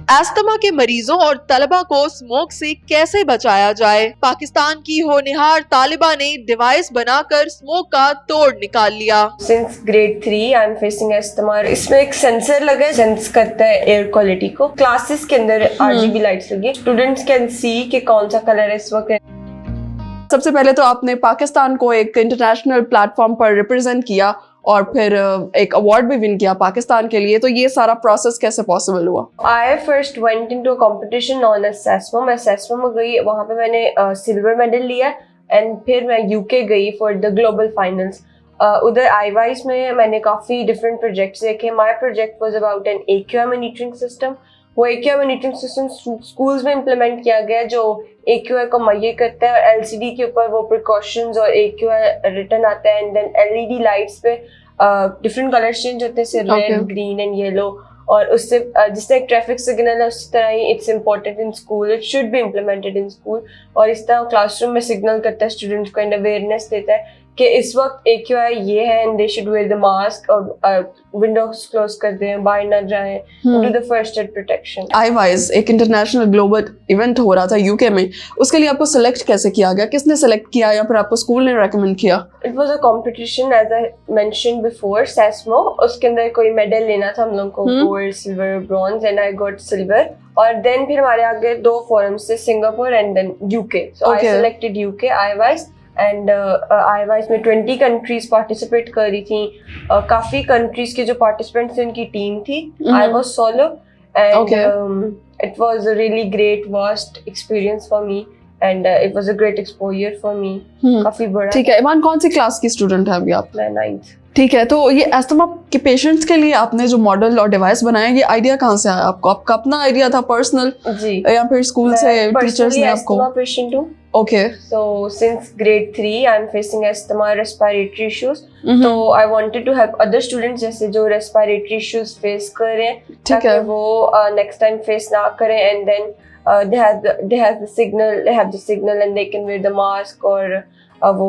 Asthma के मरीजों और तलबा को स्मोक से कैसे बचाया जाए। पाकिस्तान की होनहार तालिबा ने डिवाइस बनाकर स्मोक का तोड़ निकाल लिया। Since grade 3 I'm facing asthma। इसमें एक सेंसर लगा है, सेंस करता है एयर क्वालिटी को। क्लासेस के अंदर RGB लाइट्स लगी, स्टूडेंट्स कैन सी कि कौन सा कलर है इस वक्त। सबसे पहले तो आपने पाकिस्तान को एक इंटरनेशनल प्लेटफॉर्म पर रिप्रेजेंट किया और फिर एक अवार्ड भी विन किया पाकिस्तान के लिए, तो ये सारा प्रोसेस कैसे पॉसिबल हुआ? I first went into a competition known as SESMO। मैं SESMO में गई, वहाँ पे मैंने सिल्वर मेडल लिया एंड फिर मैं UK गई फॉर द ग्लोबल फाइनल्स। उधर iWise में मैंने काफ़ी डिफरेंट प्रोजेक्ट्स देखे। My project was about an AQI monitoring system. वो AQI मॉनिटरिंग सिस्टम स्कूल्स में इम्प्लीमेंट किया गया जो AQI को मुहैया करता है और LCD के ऊपर वो प्रिकॉशंस और AQI रिटर्न आता है एंड देन LED लाइट्स पे डिफरेंट कलर्स चेंज होते हैं, रेड, ग्रीन एंड येलो। और उससे जिस तरह एक ट्रैफिक सिग्नल है उसी तरह ही it's important in school, it should be implemented in school. और इस तरह क्लासरूम में सिग्नल करता है स्टूडेंट्स को एंड अवेयरनेस देता है कि इस वक्त AQI ये है and they should wear the mask और विंडोज क्लोज कर दें, बाहर ना जाएं, do the first aid protection. iWise एक इंटरनेशनल ग्लोबल इवेंट हो रहा था UK में, उसके लिए आपको सिलेक्ट कैसे किया गया? किसने सिलेक्ट किया या फिर आपको स्कूल ने रेकमेंड किया? It was a competition as I mentioned before, SESMO। उसके अंदर कोई मेडल लेना था हम लोग को, gold, silver, bronze and I got silver. और देन फिर हमारे आगे 2 फोरम्स थे, Singapore and then UK। So I selected UK iWise एंड iWise में 20 कंट्रीज पार्टिसिपेट कर रही थी। काफ़ी कंट्रीज के जो पार्टिसिपेंट्स थे उनकी टीम थी। I was solo and it was a really great vast experience for me and it was a great exposure for me. काफ़ी बड़ा। ठीक है, ईमान कौन सी क्लास की स्टूडेंट है अभी आप? मैं 9th। ठीक है, तो ये अस्थमा के पेशेंट्स के लिए आपने जो मॉडल और डिवाइस बनाया, ये आइडिया कहाँ से आया आपको? आपका अपना आइडिया था पर्सनल जी या फिर स्कूल से टीचर्स ने आपको? मैं पेशेंट हूँ। Okay. So since grade 3 I'm facing asthma, respiratory issues। तो I wanted to help other students जैसे जो respiratory issues face कर रहे हैं ताकि वो next time face ना करें and then they have the signal and they can wear the mask और वो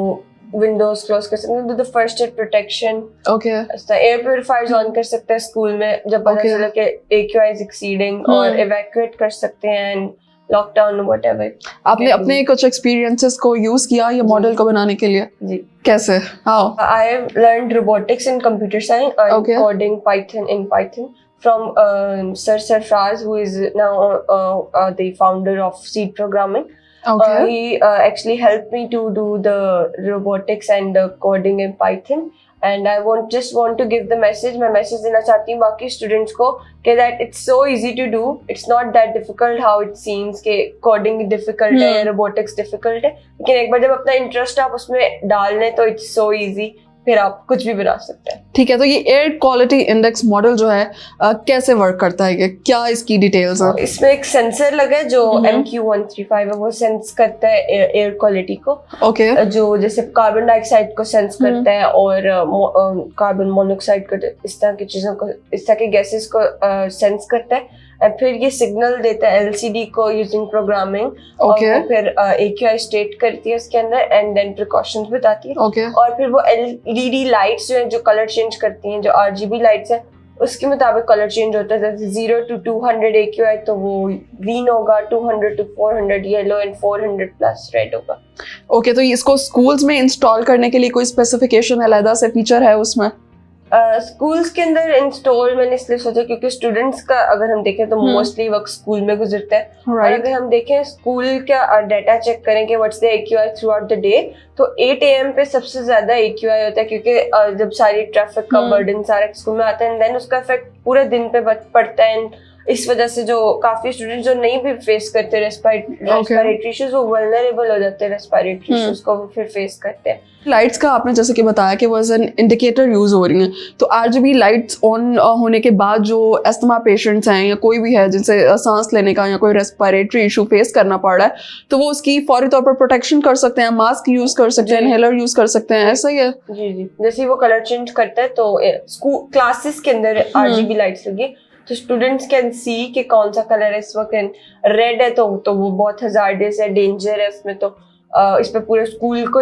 विंडोज क्लोज कर सकते हैं, do the first aid protection। Okay. Air purifiers on कर सकते हैं स्कूल में जब पता चला कि AQI is exceeding और evacuate कर सकते हैं and लॉकडाउन व्हाटएवर। आपने अपने कुछ एक्सपीरियंसेस को यूज किया ये मॉडल को बनाने के लिए? जी। कैसे? How? I have learned robotics and computer science and coding Python in Python from sir Sarfaraz who is now the founder of seed programming. He actually helped me to do the robotics and the coding in Python and I just want to give the message। मैं message देना चाहती हूँ बाकी students को कि that it's so easy to do, it's not that difficult how it seems कि coding difficult है, robotics difficult है, लेकिन एक बार जब अपना इंटरेस्ट आप उसमें डाल लें तो it's so easy, फिर आप कुछ भी बना सकते हैं। ठीक है, तो ये एयर क्वालिटी इंडेक्स मॉडल जो है कैसे वर्क करता है, ये क्या इसकी डिटेल्स हैं? इसमें एक सेंसर लगा है जो MQ135 है, वो सेंस करता है एयर क्वालिटी को। ओके। जो जैसे कार्बन डाइऑक्साइड को सेंस करता है और कार्बन मोनोऑक्साइड को, इस तरह की चीजों को, इस तरह के गैसेस को सेंस करता है और फिर ये सिग्नल देता है LCD को यूजिंग प्रोग्रामिंग और वो फिर AQI स्टेट करती है उसके अंदर एंड देन प्रिकॉशंस बताती है। और फिर वो LED लाइट्स जो हैं जो कलर चेंज करती हैं, जो RGB लाइट्स हैं उसके मुताबिक कलर चेंज होता है। जैसे 0 to 200 AQI तो वो ग्रीन होगा, 200 to 400 yellow and 400 plus red होगा। ओके, तो इसको स्कूल्स में इंस्टॉल करने के लिए कोई स्पेसिफिकेशन अलग से फीचर है उसमें? स्कूल्स के अंदर इंस्टॉल मैंने इसलिए सोचा क्योंकि स्टूडेंट्स का अगर हम देखें तो मोस्टली वक्त स्कूल में गुजरता है। और अगर हम देखें स्कूल का डाटा चेक करें कि what's the AQI through out the day, तो 8 AM पे सबसे ज्यादा AQI होता है क्योंकि जब सारी ट्रैफिक का बर्डन सारा स्कूल में आता है एंड देन उसका इफेक्ट पूरे दिन पे पड़ता है एंड इस वजह से जो काफी स्टूडेंट्स जो नहीं भी फेस करते रेस्पिरेटरी इश्यूज, वो वल्नरेबल हो जाते हैं रेस्पिरेटरी इश्यूज को, वो फिर फेस करते हैं। लाइट्स का आपने जैसे कि बताया कि वो एज एन इंडिकेटर यूज हो रही हैं, तो RGB लाइट्स ऑन होने के बाद जो अस्थमा पेशेंट्स हैं या कोई भी है जिनसे सांस लेने का या कोई रेस्पिरेटरी इशू फेस करना पड़ रहा है, तो वो उसकी फौरी तौर पर प्रोटेक्शन कर सकते हैं, मास्क यूज कर सकते हैं, इनहेलर यूज कर सकते हैं, ऐसा ही है? जी जी। जैसे वो कलर चेंज करता है तो स्कूल क्लासेस के अंदर RGB लाइट्स लगी तो स्टूडेंट्स कैन सी कि कौन सा कलर है इस वक्त। रेड है तो वो बहुत हजार्डस है, डेंजर है उसमें, तो इस पे पूरे स्कूल को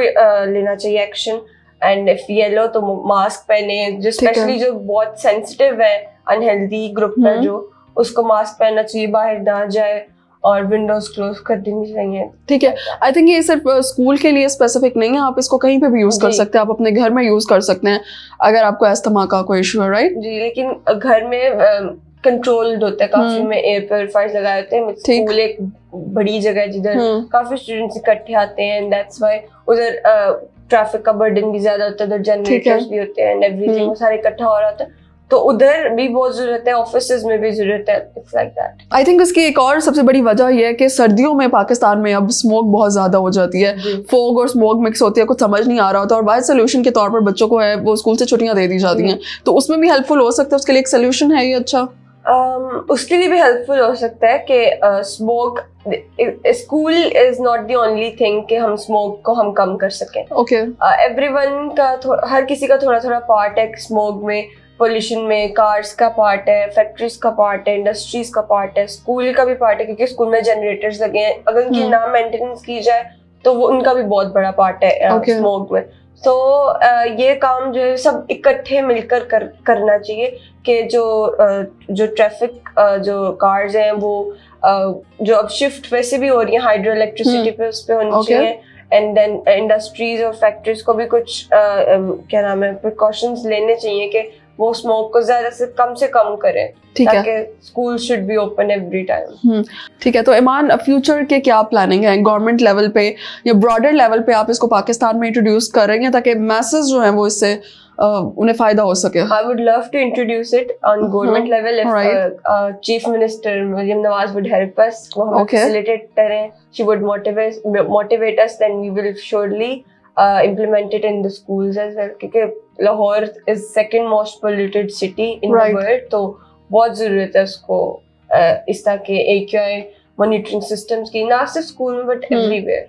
लेना चाहिए एक्शन। एंड इफ येलो तो मास्क पहने, जो स्पेशली जो बहुत सेंसिटिव है, अनहेल्दी ग्रुप है जो उसको मास्क पहनना चाहिए, बाहर ना जाए, और विंडोज क्लोज कर देनी चाहिए। ठीक है, आई थिंक ये सिर्फ स्कूल के लिए स्पेसिफिक नहीं है, आप इसको कहीं पे भी यूज कर जी। सकते हैं, आप अपने घर में यूज कर सकते हैं अगर आपको अस्थमा का कोई इशू है, राइट? जी, लेकिन घर में कंट्रोल्ड होता है काफी, में एयर प्योरीफायर्स लगाए होते हैं। ठीक। स्कूल एक बड़ी जगह है जिधर काफी स्टूडेंट्स इकट्ठे आते हैं, एंड दैट्स व्हाई उधर ट्रैफिक का बर्डन भी ज्यादा होता है, उधर जनरेटर्स भी होते हैं एंड एवरीथिंग, वो सारे इकट्ठा हो रहा होता है, तो उधर भी बहुत जरूरत है, ऑफिसेज में भी जरूरत है। It's like that. I think इसकी एक और सबसे बड़ी वजह यह है कि सर्दियों में पाकिस्तान में अब स्मोक बहुत ज्यादा हो जाती है, फोग और स्मोक मिक्स होती है, कुछ समझ नहीं आ रहा होता, और बाय सोल्यूशन के तौर पर बच्चों को है वो स्कूल से छुट्टियां दे दी जाती हैं, तो उसमें भी हेल्पफुल हो सकता है, उसके लिए एक सोल्यूशन है ये अच्छा? उसके लिए भी हेल्पफुल हो सकता है कि smoke, school is not the only thing कि हम स्मोक को हम कम कर सकें। ओके। एवरीवन का हर किसी का थोड़ा थोड़ा पार्ट है स्मोक में, पोल्यूशन में। कार्स का पार्ट है, फैक्ट्रीज का पार्ट है, इंडस्ट्रीज का पार्ट है, स्कूल का भी पार्ट है, क्योंकि स्कूल में जनरेटर्स लगे हैं, अगर उनकी ना मेंटेनेंस की जाए तो वो उनका भी बहुत बड़ा पार्ट है स्मोक में। तो ये काम जो है सब इकट्ठे मिलकर करना चाहिए कि जो ट्रैफिक जो कार्स हैं वो जो अब शिफ्ट वैसे भी हो रही है हाइड्रो इलेक्ट्रिसिटी पे, उस पे होनी चाहिए, एंड देन इंडस्ट्रीज और फैक्ट्रीज को भी कुछ क्या नाम है प्रिकॉशंस लेने चाहिए कि वो स्मोक को ज्यादा से कम करें, ठीक है, ताकि school should be open every time. ठीक है। तो ईमान, फ्यूचर के क्या प्लानिंग है गवर्नमेंट लेवल पे या ब्रॉडर लेवल पे, आप इसको पाकिस्तान में इंट्रोड्यूस कर रहे हैं ताकि मैसेज जो हैं वो इससे उन्हें फायदा हो सके? I would love to introduce it on government level if Chief Minister Maryam Nawaz would help us. वो हमें facilitate करें, she would motivate us, then we will surely implement it in the schools as well. क्योंकि Lahore is second most polluted city in the world, तो बहुत जरूरत है उसको इस तरह के AQI monitoring systems की, ना सिर्फ स्कूल में but everywhere.